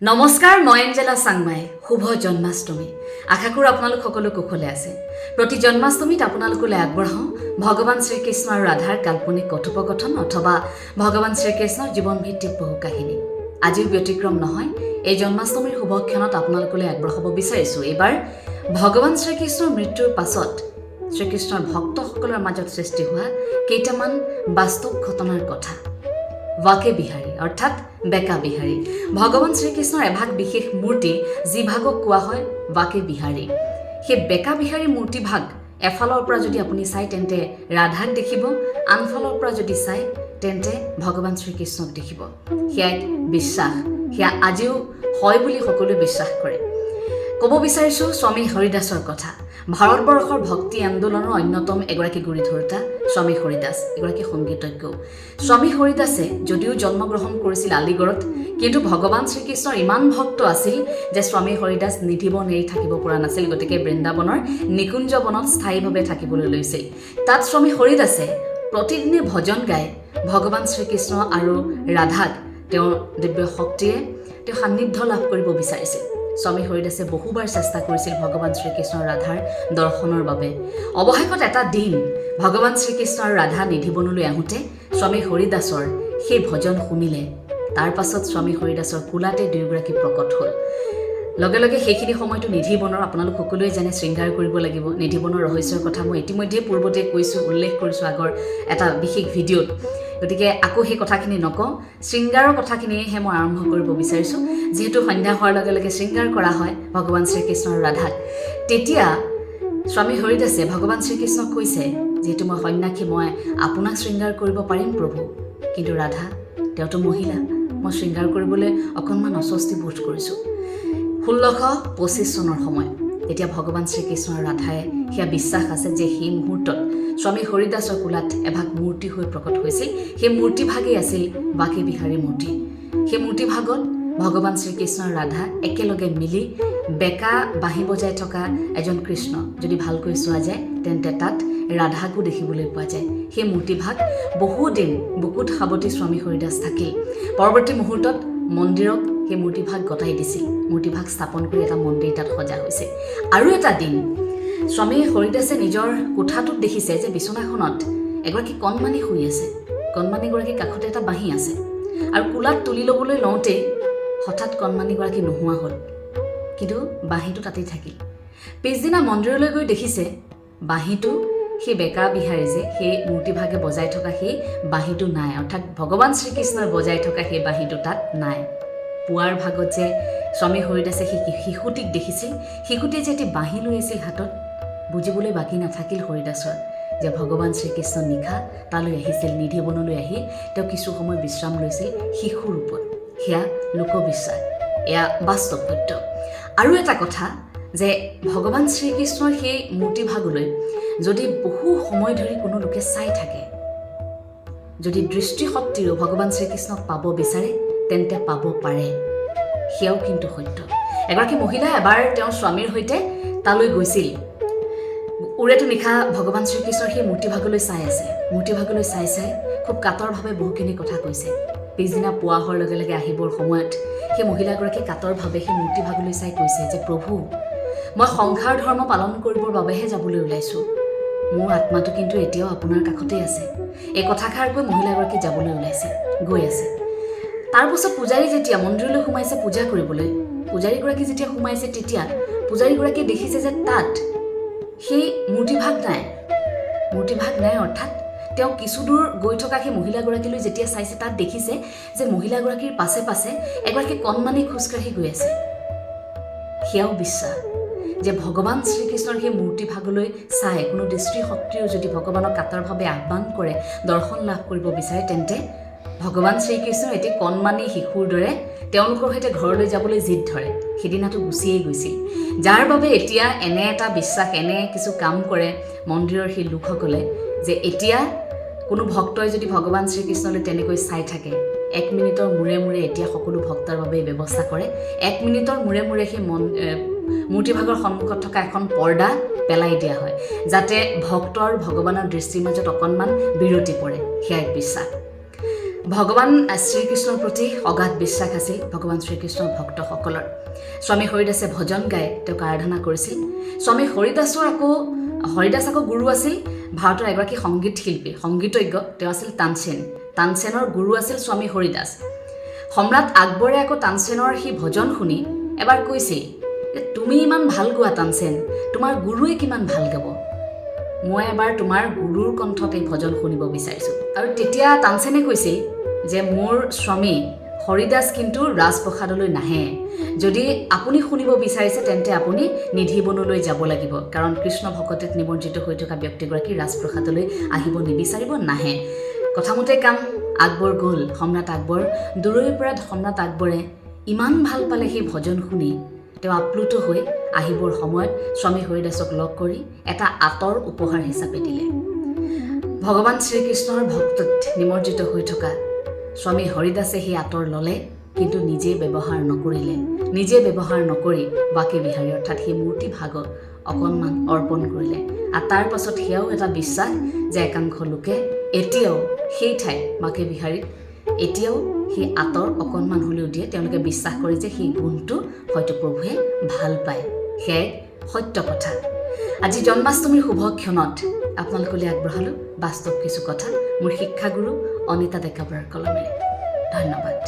নমস্কাৰ, মই এঞ্জেলা চাংমাই। শুভ জন্মাষ্টমী। আশা কৰোঁ আপোনালোক সকলো কুশলে আছে। প্ৰতি জন্মাষ্টমীত আপোনালোকলৈ আগবঢ়াওঁ ভগৱান শ্ৰীকৃষ্ণ আৰু ৰাধাৰ কাল্পনিক কথোপকথন অথবা ভগৱান শ্ৰীকৃষ্ণৰ জীৱনভিত্তিক বহু কাহিনী। আজিও ব্যতিক্ৰম নহয়। এই জন্মাষ্টমীৰ শুভক্ষণত আপোনালোকলৈ আগবঢ়াব বিচাৰিছোঁ এইবাৰ ভগৱান শ্ৰীকৃষ্ণৰ মৃত্যুৰ পাছত শ্ৰীকৃষ্ণৰ ভক্তসকলৰ মাজত সৃষ্টি হোৱা কেইটামান বাস্তৱ ঘটনাৰ কথা। वाके बिहारी अर्थात बेका बिहारी भगवान श्रीकृष्णर एभाग विशेष मूर्ति जी भागक कोৱা হয় वाके बिहारी। সেই बेका बिहारी मूर्ति भाग एफाলৰ পৰা যদি আপুনি চাই তেন্তে ৰাধাক দেখিব, আনফালৰ পৰা যদি চাই তেন্তে ভগৱান শ্ৰীকৃষ্ণক দেখিব। সেয়া এক বিশ্বাস, সেয়া আজিও হয় বুলি সকলোৱে বিশ্বাস কৰে। ক'ব বিচাৰিছোঁ স্বামী হৰিদাসৰ কথা। ভাৰতবৰ্ষৰ ভক্তি আন্দোলনৰ অন্যতম এগৰাকী গুৰিধৰ্তা স্বামী হৰিদাস, এগৰাকী সংগীতজ্ঞ। স্বামী হৰিদাসে যদিও জন্মগ্ৰহণ কৰিছিল আলিগড়ত, কিন্তু ভগৱান শ্ৰীকৃষ্ণৰ ইমান ভক্ত আছিল যে স্বামী হৰিদাস নিধিবন এৰি থাকিব পৰা নাছিল। গতিকে বৃন্দাবনৰ নিকুঞ্জ বনত স্থায়ীভাৱে থাকিবলৈ লৈছিল। তাত স্বামী হৰিদাসে প্ৰতিদিনে ভজন গাই ভগৱান শ্ৰীকৃষ্ণ আৰু ৰাধাক তেওঁৰ দিব্য শক্তিৰে তেওঁ সান্নিধ্য লাভ কৰিব বিচাৰিছিল। স্বামী হৰিদাসে বহুবাৰ চেষ্টা কৰিছিল ভগৱান শ্ৰীকৃষ্ণ ৰাধাৰ দৰ্শনৰ বাবে। অৱশেষত এটা দিন ভগৱান শ্ৰীকৃষ্ণ আৰু ৰাধা নিধিবনলৈ আহোঁতে স্বামী হৰিদাসৰ সেই ভজন শুনিলে। তাৰ পাছত স্বামী হৰিদাসৰ কোলাতে দুয়োগৰাকী প্ৰকট হ'ল। লগে লগে সেইখিনি সময়তো নিধিবনৰ আপোনালোক সকলোৱে জানে শৃংগাৰ কৰিব লাগিব। নিধিবনৰ ৰহস্যৰ কথা মই ইতিমধ্যে পূৰ্বতে কৈছোঁ, উল্লেখ কৰিছোঁ আগৰ এটা বিশেষ ভিডিঅ'ত। গতিকে আকৌ সেই কথাখিনি নকওঁ, শৃংগাৰৰ কথাখিনিহে মই আৰম্ভ কৰিব বিচাৰিছোঁ। যিহেতু সন্ধ্যা হোৱাৰ লগে লগে শৃংগাৰ কৰা হয় ভগৱান শ্ৰীকৃষ্ণ আৰু ৰাধাক। তেতিয়া স্বামী হৰিদাসে ভগৱান শ্ৰীকৃষ্ণক কৈছে, যিহেতু মই সন্ন্যাসী, মই আপোনাক শৃংগাৰ কৰিব পাৰিম প্ৰভু, কিন্তু ৰাধা তেওঁতো মহিলা, মই শৃংগাৰ কৰিবলৈ অকণমান অস্বস্তি বোধ কৰিছোঁ। 1625 চনৰ সময় তেতিয়া ভগৱান শ্ৰীকৃষ্ণ আৰু ৰাধাই সেয়া বিশ্বাস আছে যে সেই মুহূৰ্তত স্বামী হৰিদাসৰ কোলাত এভাগ মূৰ্তি হৈ প্ৰকট হৈছিল। সেই মূৰ্তিভাগেই আছিল বাকে বিহাৰী মূৰ্তি। সেই মূৰ্তিভাগত ভগৱান শ্ৰীকৃষ্ণ আৰু ৰাধা একেলগে মিলি বেকা বাঁহী বজাই থকা এজন কৃষ্ণ যদি ভালকৈ চোৱা যায় তেন্তে তাত ৰাধাকো দেখিবলৈ পোৱা যায়। সেই মূৰ্তিভাগ বহুদিন বুকুত সাৱটি স্বামী হৰিদাস থাকিল। পৰৱৰ্তী মুহূৰ্তত মন্দিৰক সেই মূৰ্তিভাগ গতাই দিছিল। মূৰ্তিভাগ স্থাপন কৰি এটা মন্দিৰ তাত সজা হৈছে। আৰু এটা দিন স্বামী হৰিদাসে নিজৰ কোঠাটোত দেখিছে যে বিচনাখনত এগৰাকী কণমানি শুই আছে। কণমানিগৰাকীৰ কাষতে এটা বাঁহী আছে। আৰু কোলাত তুলি ল'বলৈ লওঁতেই হঠাৎ কণমানিগৰাকী নোহোৱা হ'ল, কিন্তু বাঁহীটো তাতেই থাকিল। পিছদিনা মন্দিৰলৈ গৈ দেখিছে বাঁহীটো সেই বেকা বিহাৰী যে সেই মূৰ্তিভাগে বজাই থকা সেই বাঁহীটো নাই, অৰ্থাৎ ভগৱান শ্ৰীকৃষ্ণই বজাই থকা সেই বাঁহীটো তাত নাই। পুৱাৰ ভাগত যে স্বামী হৰিদাসে সেই শিশুটিক দেখিছিল, শিশুটিয়ে যে এটি বাঁহী লৈ আছিল হাতত, বুজিবলৈ বাকী নাথাকিল হৰিদাসৰ যে ভগৱান শ্ৰীকৃষ্ণ নিশা তালৈ আহিছিল। নিধিবনলৈ আহি তেওঁ কিছু সময় বিশ্ৰাম লৈছিল শিশুৰ ৰূপত। সেয়া লোকবিশ্বাস, এয়া বাস্তৱ সত্য। আৰু এটা কথা যে ভগৱান শ্ৰীকৃষ্ণৰ সেই মূৰ্তিভাগলৈ যদি বহু সময় ধৰি কোনো লোকে চাই থাকে, যদি দৃষ্টিশক্তিৰো ভগৱান শ্ৰীকৃষ্ণক পাব বিচাৰে তেন্তে পাব পাৰে। সেয়াও কিন্তু সত্য। এগৰাকী মহিলা এবাৰ তেওঁৰ স্বামীৰ সৈতে তালৈ গৈছিল। উৰেটো নিশা ভগৱান শ্ৰীকৃষ্ণৰ সেই মূৰ্তিভাগলৈ চাই আছে। মূৰ্তিভাগলৈ চাই চাই খুব কাতৰভাৱে বহুখিনি কথা কৈছে। পিছদিনা পুৱা হোৱাৰ লগে লগে আহিবৰ সময়ত সেই মহিলাগৰাকী কাতৰভাৱে সেই মূৰ্তিভাগলৈ চাই কৈছে যে প্ৰভু, মই সংসাৰ ধৰ্ম পালন কৰিবৰ বাবেহে যাবলৈ ওলাইছোঁ। মোৰ আত্মাটো কিন্তু এতিয়াও আপোনাৰ কাষতেই আছে। এই কথাষাৰ কৈ মহিলাগৰাকী যাবলৈ ওলাইছে, গৈ আছে। তাৰপাছত পূজাৰী যেতিয়া মন্দিৰলৈ সোমাইছে পূজা কৰিবলৈ, পূজাৰীগৰাকী যেতিয়া সোমাইছে তেতিয়া পূজাৰীগৰাকীয়ে দেখিছে যে তাত সেই মূৰ্তিভাগ নাই। মূৰ্তিভাগ নাই অৰ্থাৎ তেওঁ কিছু দূৰ গৈ থকা সেই মহিলাগৰাকীলৈ যেতিয়া চাইছে তাত দেখিছে যে মহিলাগৰাকীৰ পাছে পাছে এগৰাকী কণমানি খোজকাঢ়ি গৈ আছে। সেয়াও বিশ্বাস যে ভগৱান শ্ৰীকৃষ্ণৰ সেই মূৰ্তিভাগলৈ চাই কোনো দৃষ্টিশক্তিও যদি ভগৱানক কাতৰভাৱে আহ্বান কৰে, দৰ্শন লাভ কৰিব বিচাৰে, তেন্তে ভগৱান শ্ৰীকৃষ্ণ এটি কণমানি শিশুৰ দৰে তেওঁলোকৰ সৈতে ঘৰলৈ যাবলৈ জিদ ধৰে। সিদিনাটো গুচিয়েই গৈছিল। যাৰ বাবে এতিয়া এনে এটা বিশ্বাস, এনে কিছু কাম কৰে মন্দিৰৰ সেই লোকসকলে যে এতিয়া কোনো ভক্তই যদি ভগৱান শ্ৰীকৃষ্ণলৈ তেনেকৈ চাই থাকে, 1 মিনিটৰ মূৰে মূৰে এতিয়া সকলো ভক্তৰ বাবে ব্যৱস্থা কৰে। 1 মিনিটৰ মূৰে মূৰে সেই মূৰ্তিভাগৰ সন্মুখত থকা এখন পৰ্দা পেলাই দিয়া হয়, যাতে ভক্ত আৰু ভগৱানৰ দৃষ্টিৰ মাজত অকণমান বিৰতি পৰে। সেয়া এক বিশ্বাস। ভগৱান শ্ৰীকৃষ্ণৰ প্ৰতি অগাধ বিশ্বাস আছিল ভগৱান শ্ৰীকৃষ্ণৰ ভক্তসকলৰ। স্বামী হৰিদাসে ভজন গাই তেওঁক আৰাধনা কৰিছিল। স্বামী হৰিদাস আকৌ গুৰু আছিল ভাৰতৰ এগৰাকী সংগীত শিল্পী, সংগীতজ্ঞ। তেওঁ আছিল তানসেন। তানসেনৰ গুৰু আছিল স্বামী হৰিদাস। সম্ৰাট আকবৰে আকৌ তানসেনৰ সেই ভজন শুনি এবাৰ কৈছিল যে তুমি ইমান ভাল গোৱা তানসেন, তোমাৰ গুৰুৱে কিমান ভাল গাব, মই এবাৰ তোমাৰ গুৰুৰ কণ্ঠত এই ভজন শুনিব বিচাৰিছোঁ। আৰু তেতিয়া তানসেনে কৈছিল যে মোৰ স্বামী হৰিদাস কিন্তু ৰাজপ্ৰসাদলৈ নাহে, যদি আপুনি শুনিব বিচাৰিছে তেন্তে আপুনি নিধি বনলৈ যাব লাগিব, কাৰণ কৃষ্ণ ভকতিত নিমজ্জিত হৈ থকা ব্যক্তিগৰাকী ৰাজপ্ৰসাদলৈ আহিব নিবিচাৰিব, নাহে। কথামতে কাম, আকবৰ গ'ল। সম্ৰাট আকবৰ দূৰৈৰ পৰা সম্ৰাট আকবৰে ইমান ভাল পালে সেই ভজন শুনি, তেওঁ আপ্লুত হৈ আহিবৰ সময়ত স্বামী হৰিদাসক লগ কৰি এটা আঁতৰ উপহাৰ হিচাপে দিলে। ভগৱান শ্ৰীকৃষ্ণৰ ভক্তত নিমজ্জিত হৈ থকা স্বামী হৰিদাসে সেই আঁতৰ ল'লে, কিন্তু নিজে ব্যৱহাৰ নকৰিলে। নিজে ব্যৱহাৰ নকৰি বাকে বিহাৰী অৰ্থাৎ সেই মূৰ্তি ভাগত অকণমান অৰ্পণ কৰিলে। আৰু তাৰ পাছত সেয়াও এটা বিশ্বাস যে একাংশ লোকে এতিয়াও সেই ঠাইত বাকে বিহাৰীত এতিয়াও সেই আঁতৰ অকণমান হ'লেও দিয়ে। তেওঁলোকে বিশ্বাস কৰে যে সেই গুণটো হয়তো প্ৰভুৱে ভাল পায়। সেয়াই সত্য কথা। আজি জন্মাষ্টমীৰ শুভ ক্ষণত আপোনালোকলৈ আগবঢ়ালোঁ বাস্তৱ কিছু কথা মোৰ শিক্ষাগুৰু অনিতা ডেকা বৰাৰ কলমেৰে। ধন্যবাদ।